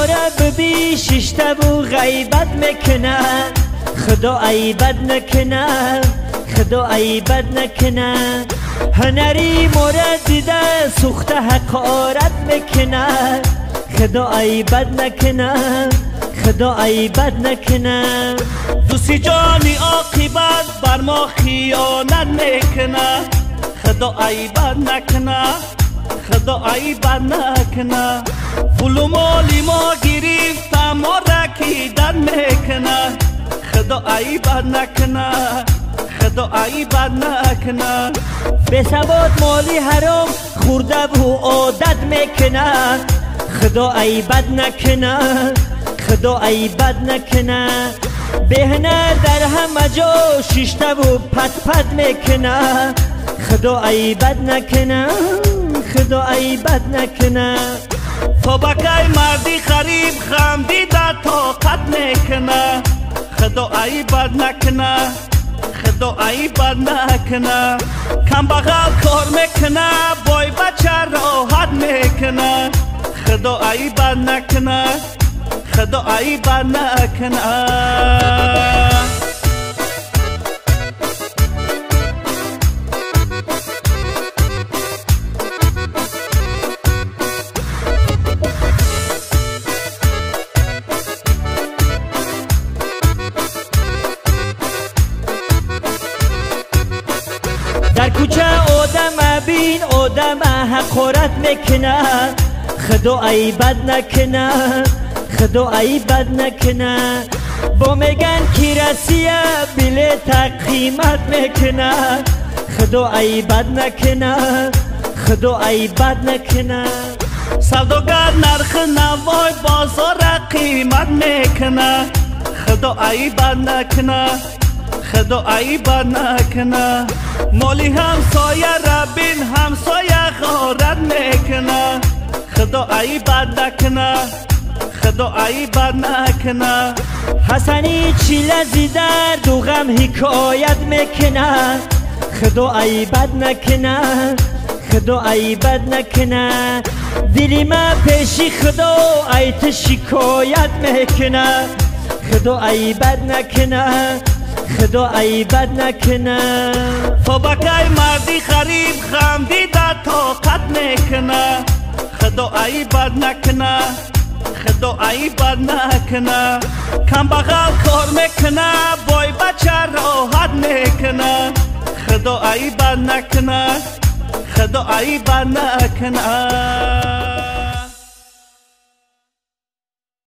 ماره ببی ششته و غیبت میکنه خدا عیبت نکنه خدا عیبت نکنه هنری ماره دیده سوخته حقارت میکنه خدا عیبت نکنه خدا عیبت نکنه دوستی جانی عاقبت بر ما خیانت میکنه خدا عیبت نکنه خدا عیبت نکنه پول و مالی ما گرفت ما رکیدت میکنه خدا عیبت نکنه خدا عیبت نکنه به ثبات مالی حرام خورده و عادت میکنه خدا عیبت نکنه خدا عیبت نکنه بهنه در همه جا ششته و پت پت میکنه خدا عیبت نکنه خدا عیبت نکنه تو بکی مردی غریب غم دیده طاقت میکنه خدا عیبت نکنه خدا عیبت نکنه کم بغل کار میکنه بای بچه راحت میکنه خدا عیبت نکنه خدا عیبت نکنه در کوچه آدم بین آدم حقارت میکنه خدا عیبت نکنه خدا عیبت نکنه با میگن کی رسیه بلیت قیمت میکنه خدا عیبت نکنه خدا عیبت نکنه سوداگر نرخ نوای بازار قیمت میکنه خدا عیبت نکنه خدا عیبت نکنه مالی همسایه ربین همسایه غارت میکنه خدا عیبت نکنه خدا عیبت نکنه حسنی چیله زیدر دو غم حکایت میکنه خدا عیبت نکنه خدا عیبت نکنه دلی من پیشی خدا ایت شکایت میکنه خدا عیبت نکنه خدا عیبت نکنه تو بکی مردی غریب غم دیده طاقت میکنه خدا عیبت نکنه خدا عیبت نکنه کم بغل کار میکنه بای بچه راحت میکنه خدا عیبت نکنه خدا عیبت نکنه